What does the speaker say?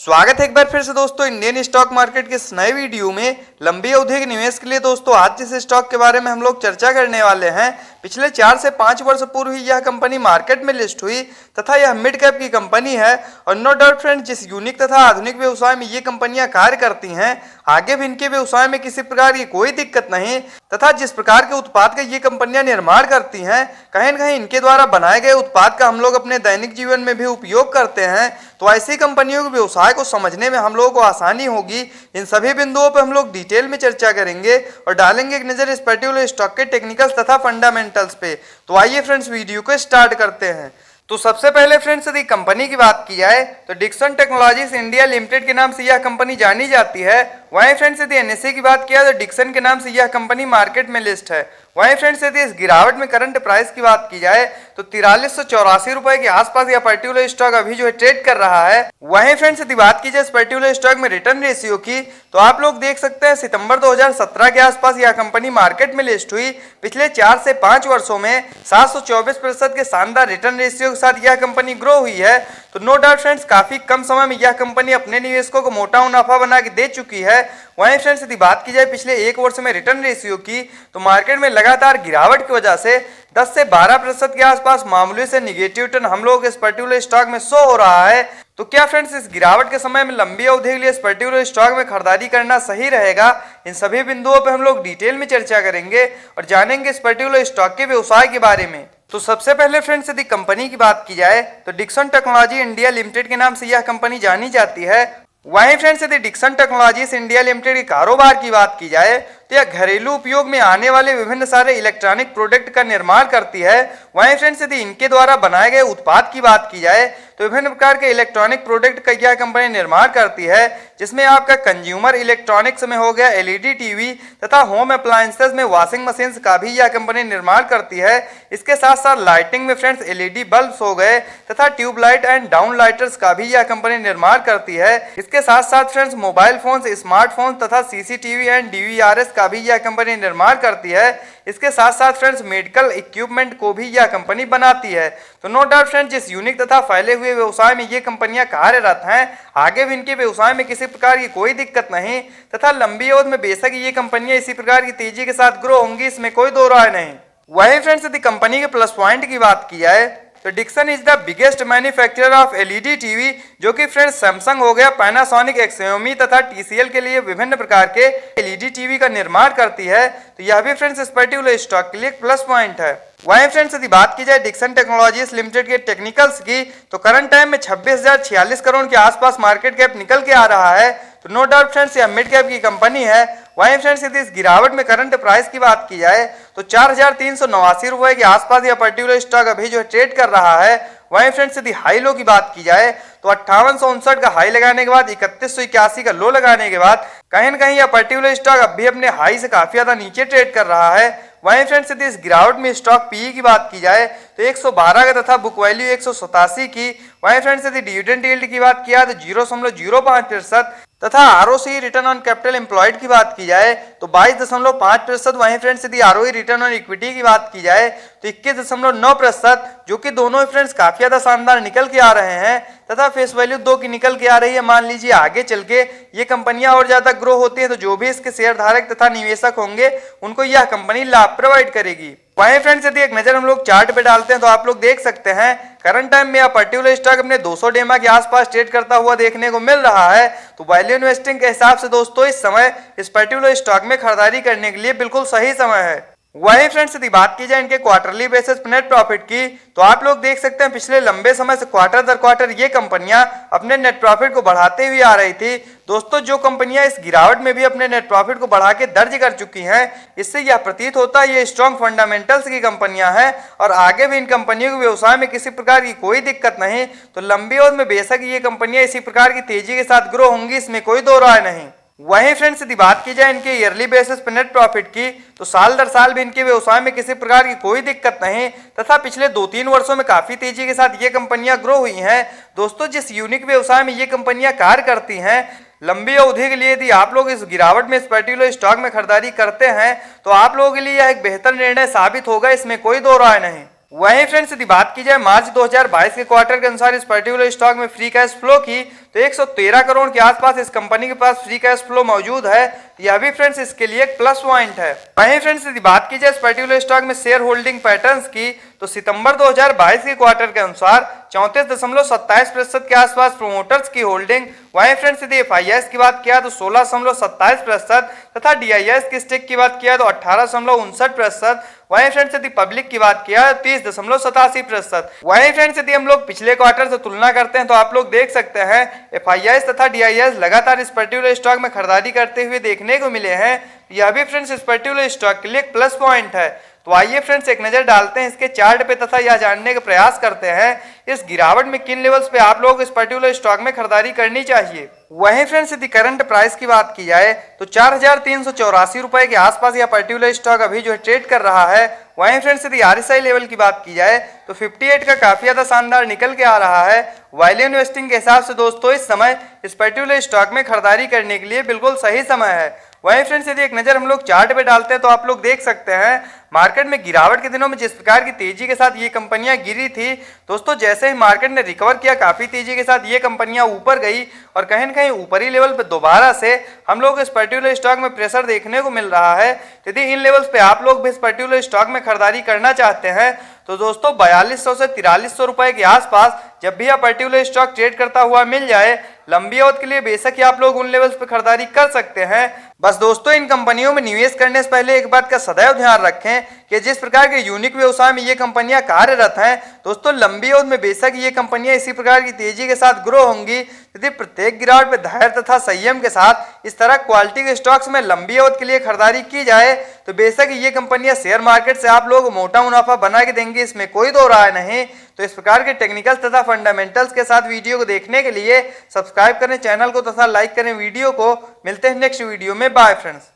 स्वागत है एक बार फिर से दोस्तों इंडियन स्टॉक मार्केट के इस नए वीडियो में। लंबी अवधि के निवेश के लिए दोस्तों आज जिस स्टॉक के बारे में हम लोग चर्चा करने वाले हैं, पिछले 4 से 5 वर्ष पूर्व ही यह कंपनी मार्केट में लिस्ट हुई तथा यह मिड कैप की कंपनी है। और नो डाउट फ्रेंड, जिस यूनिक तथा आधुनिक व्यवसाय में ये कंपनियां कार्य करती हैं, आगे भी इनके व्यवसाय में किसी प्रकार की कोई दिक्कत नहीं तथा जिस प्रकार के उत्पाद का ये कंपनियां निर्माण करती हैं, कहीं न कहीं इनके द्वारा बनाए गए उत्पाद का हम लोग अपने दैनिक जीवन में भी उपयोग करते हैं। तो ऐसी कंपनियों के व्यवसाय को समझने में हम लोगों को आसानी होगी। इन सभी बिंदुओं पर हम लोग डिटेल में चर्चा करेंगे और डालेंगे एक नजर इस पर्टिकुलर स्टॉक के टेक्निकल्स तथा फंडामेंटल्स पे। तो आइए फ्रेंड्स वीडियो को स्टार्ट करते हैं। तो सबसे पहले फ्रेंड्स यदि कंपनी की बात की जाए तो डिक्सन टेक्नोलॉजीज इंडिया लिमिटेड के नाम से यह कंपनी जानी जाती है। वहीं फ्रेंड्स यदि एनएसई की बात किया तो डिक्सन के नाम से यह कंपनी मार्केट में लिस्ट है। वहीं फ्रेंड्स यदि इस गिरावट में करंट प्राइस की बात की जाए तो 4384 रुपए के आसपास यह पर्टिकुलर स्टॉक अभी जो है ट्रेड कर रहा है। वहीं फ्रेंड्स यदि बात की जाए इस पर्टिकुलर स्टॉक में रिटर्न रेशियो की तो आप लोग देख सकते हैं सितंबर 2017 के आसपास यह कंपनी मार्केट में लिस्ट हुई। पिछले 4 से 5 वर्षों में 724% के शानदार रिटर्न रेशियो के साथ यह कंपनी ग्रो हुई है। तो नो डाउट फ्रेंड्स, काफी कम समय में यह कंपनी अपने निवेशकों को मोटा मुनाफा बना के दे चुकी है। वहीं फ्रेंड्स यदि बात की जाए पिछले 1 वर्ष में रिटर्न रेशियो की तो मार्केट में लगातार गिरावट की वजह से 10 से 12% के आसपास मामूली से निगेटिव रिटर्न हम लोग इस पर्टिकुलर स्टॉक में शो हो रहा है। तो क्या फ्रेंड्स इस गिरावट के समय में लंबी अवधि के लिए इस पर्टिकुलर स्टॉक में खरीदारी करना सही रहेगा? इन सभी बिंदुओं पर हम लोग डिटेल में चर्चा करेंगे और जानेंगे इस पर्टिकुलर स्टॉक के व्यवसाय के बारे में। तो सबसे पहले फ्रेंड्स यदि कंपनी की बात की जाए तो डिक्सन टेक्नोलॉजी इंडिया लिमिटेड के नाम से यह कंपनी जानी जाती है। वहीं फ्रेंड्स यदि डिक्सन टेक्नोलॉजीज इंडिया लिमिटेड के कारोबार की बात की जाए तो यह घरेलू उपयोग में आने वाले विभिन्न सारे इलेक्ट्रॉनिक प्रोडक्ट का निर्माण करती है। वहीं फ्रेंड्स यदि इनके द्वारा बनाए गए उत्पाद की बात की जाए तो विभिन्न प्रकार के इलेक्ट्रॉनिक प्रोडक्ट का यह कंपनी निर्माण करती है, जिसमें आपका कंज्यूमर इलेक्ट्रॉनिक्स में हो गया एलईडी टीवी तथा होम अप्लायंसेस में वॉशिंग मशीन का भी यह कंपनी निर्माण करती है। इसके साथ साथ लाइटिंग में फ्रेंड्स एलईडी बल्ब हो गए तथा ट्यूबलाइट एंड डाउन लाइटर्स का भी यह कंपनी निर्माण करती है। इसके साथ साथ फ्रेंड्स मोबाइल फोन, स्मार्टफोन तथा सीसीटीवी एंड डीवीआरएस का भी यह कंपनी निर्माण करती है। इसके साथ साथ फ्रेंड्स मेडिकल इक्विपमेंट को भी यह कंपनी बनाती है। तो नो डाउट फ्रेंड्स, जिस यूनिक तथा फैले हुए व्यवसाय में ये कंपनियां कार्यरत हैं, आगे भी इनके व्यवसाय में किसी प्रकार की कोई दिक्कत नहीं तथा लंबी अवधि में बेशक ये कंपनियां इसी प्रकार की तेजी के साथ ग्रो होंगी, इसमें कोई दो राय नहीं। वहीं फ्रेंड्स यदि कंपनी के प्लस पॉइंट की बात की जाए तो Dixon is the biggest manufacturer of LED TV, जो कि फ्रेंड्स सैमसंग हो गया, पैनासोनिक, एक्सियोमी तथा टीसीएल के लिए विभिन्न प्रकार के एलईडी टीवी का निर्माण करती है। तो यह भी फ्रेंड्स इस पर्टिकुलर स्टॉक के लिए एक प्लस पॉइंट है। वहीं फ्रेंड्स यदि बात की जाए डिक्सन टेक्नोलॉजीज लिमिटेड के टेक्निकल्स की तो करंट टाइम में 26,046 करोड़ के आसपास मार्केट कैप निकल के आ रहा है। तो नो डाउट फ्रेंड्स यह मिड कैप की कंपनी है। वहीं फ्रेंड्स यदि इस गिरावट में करंट प्राइस की बात की जाए तो 4,389 रुपए के आसपास यह पर्टिकुलर स्टॉक अभी जो ट्रेड कर रहा है। वहीं फ्रेंड्स यदि हाई लो की बात की जाए तो 5859 का हाई लगाने के बाद 3181 का लो लगाने के बाद कहीं न कहीं यह पर्टिकुलर स्टॉक अब भी अपने हाई से काफी ज्यादा नीचे ट्रेड कर रहा है। वहीं फ्रेंड्स यदि इस गिरावट में स्टॉक पीई की बात की जाए तो 112 का तथा बुक वैल्यू 187 की। वहीं फ्रेंड्स यदि डिविडेंड यील्ड की बात किया तो 0.05% तथा ROC return on capital employed की बात की जाए तो 22.5%। वहीं फ्रेंड्स यदि आरओई रिटर्न ऑन इक्विटी की बात की जाए तो 21.9%, जो कि दोनों फ्रेंड्स काफी ज्यादा शानदार निकल के आ रहे हैं तथा फेस वैल्यू 2 की निकल के आ रही है। मान लीजिए आगे चल के ये कंपनियां और ज्यादा ग्रो होती है तो जो भी इसके शेयर धारक तथा निवेशक होंगे उनको यह कंपनी लाभ प्रोवाइड करेगी। वहीं फ्रेंड्स यदि एक नजर हम लोग चार्ट पे डालते हैं तो आप लोग देख सकते हैं करंट टाइम में यह पर्टिकुलर स्टॉक अपने 200 डेमा के आसपास ट्रेड करता हुआ देखने को मिल रहा है। तो वैल्यू इन्वेस्टिंग के हिसाब से दोस्तों इस समय इस पर्टिकुलर स्टॉक में खरीदारी करने के लिए बिल्कुल सही समय है। वहीं फ्रेंड्स यदि बात की जाए इनके क्वार्टरली बेसिस पे नेट प्रॉफिट की तो आप लोग देख सकते हैं पिछले लंबे समय से क्वार्टर दर क्वार्टर ये कंपनियां अपने नेट प्रॉफिट को बढ़ाते हुए आ रही थी। दोस्तों जो कंपनियां इस गिरावट में भी अपने नेट प्रॉफिट को बढ़ा के दर्ज कर चुकी हैं, इससे यह प्रतीत होता है ये स्ट्रॉन्ग फंडामेंटल्स की कंपनियां हैं और आगे भी इन कंपनियों के व्यवसाय में किसी प्रकार की कोई दिक्कत नहीं। तो लंबी अवधि में बेशक ये कंपनियां इसी प्रकार की तेजी के साथ ग्रो होंगी, इसमें कोई दो राय नहीं। वहीं फ्रेंड्स यदि बात की जाए इनके ईयरली बेसिस पे नेट प्रॉफिट की तो साल दर साल भी इनके व्यवसाय में किसी प्रकार की कोई दिक्कत नहीं तथा पिछले 2-3 वर्षों में काफी तेजी के साथ ये कंपनियां ग्रो हुई हैं। दोस्तों जिस यूनिक व्यवसाय में ये कंपनियां कार्य करती हैं, लंबी अवधि के लिए यदि आप लोग इस गिरावट में इस पर्टिकुलर स्टॉक में खरीदारी करते हैं तो आप लोगों के लिए यह एक बेहतर निर्णय साबित होगा, इसमें कोई दो राय नहीं। वहीं फ्रेंड्स यदि बात की जाए मार्च 2022 के क्वार्टर के अनुसार इस पर्टिकुलर स्टॉक में फ्री कैश फ्लो की तो 113 करोड़ के आसपास इस कंपनी के पास फ्री कैश फ्लो मौजूद है। यह भी फ्रेंड्स इसके लिए एक प्लस पॉइंट है। वहीं फ्रेंड्स यदि बात की जाए इस पर्टिकुलर स्टॉक में शेयर होल्डिंग पैटर्न्स की तो सितंबर 2022 के क्वार्टर के अनुसार 34.27% के आसपास प्रोमोटर्स की होल्डिंग। वहीं फ्रेंड्स यदि FIIs की बात किया तो 16.27% तथा DIIs की स्टेक की बात किया तो 18.59%। वहीं फ्रेंड्स यदि पब्लिक की बात किया 30.87%। वहीं फ्रेंड्स यदि हम लोग पिछले क्वार्टर से तुलना करते हैं तो आप लोग देख सकते हैं FIIs तथा DIIs लगातार इस पर्टिकुलर स्टॉक में खरीदारी करते हुए देखने को मिले हैं। यह भी फ्रेंड्स इस पर्टिकुलर स्टॉक के लिए एक प्लस पॉइंट है। तो आइए फ्रेंड्स एक नजर डालते हैं इसके चार्ट पे तथा यह जानने का प्रयास करते हैं इस गिरावट में किन लेवल्स पे आप लोग इस पर्टिकुलर स्टॉक में खरीदारी करनी चाहिए। वहीं फ्रेंड्स यदि करंट प्राइस की बात की जाए तो 4,384 रुपए के आसपास यह पर्टिकुलर स्टॉक अभी जो है ट्रेड कर रहा है। वहीं फ्रेंड्स यदि RSI लेवल की बात की जाए तो 58 का काफी ज्यादा शानदार निकल के आ रहा है। वैल्यू इन्वेस्टिंग के हिसाब से दोस्तों इस समय इस पर्टिकुलर स्टॉक में खरीदारी करने के लिए बिल्कुल सही समय है। वहीं फ्रेंड्स यदि एक नजर हम लोग चार्ट पे डालते हैं तो आप लोग देख सकते हैं मार्केट में गिरावट के दिनों में जिस प्रकार की तेजी के साथ ये कंपनियां गिरी थी दोस्तों, जैसे ही मार्केट ने रिकवर किया काफी तेजी के साथ ये कंपनियां ऊपर गई और कहीं न कहीं ऊपरी लेवल पे दोबारा से हम लोग इस पर्टिकुलर स्टॉक में प्रेशर देखने को मिल रहा है। यदि इन लेवल्स पे आप लोग भी इस पर्टिकुलर स्टॉक में खरीदारी करना चाहते हैं तो दोस्तों 4200 से 4300 रुपए के आसपास जब भी यह पर्टिकुलर स्टॉक ट्रेड करता हुआ मिल जाए लंबी अवधि के लिए बेशक ही आप लोग उन लेवल्स पे खरीदारी कर सकते हैं। बस दोस्तों इन कंपनियों में निवेश करने से पहले एक बात का सदैव ध्यान रखें कि जिस प्रकार के यूनिक व्यवसाय में ये कंपनियां कार्यरत हैं दोस्तों, लंबी अवधि में बेशक ये कंपनियां इसी प्रकार की तेजी के साथ ग्रो होंगी। यदि प्रत्येक गिरावट पे धैर्य तथा संयम के साथ इस तरह क्वालिटी के स्टॉक्स में लंबी अवधि के लिए खरीदारी की जाए तो बेशक ये कंपनियां शेयर मार्केट से आप लोग मोटा मुनाफा बना के देंगी, इसमें कोई दो राय नहीं। तो इस प्रकार के टेक्निकल तथा फंडामेंटल्स के साथ वीडियो को देखने के लिए सब्सक्राइब करें चैनल को तथा लाइक करें वीडियो को। मिलते हैं नेक्स्ट वीडियो में। Bye friends.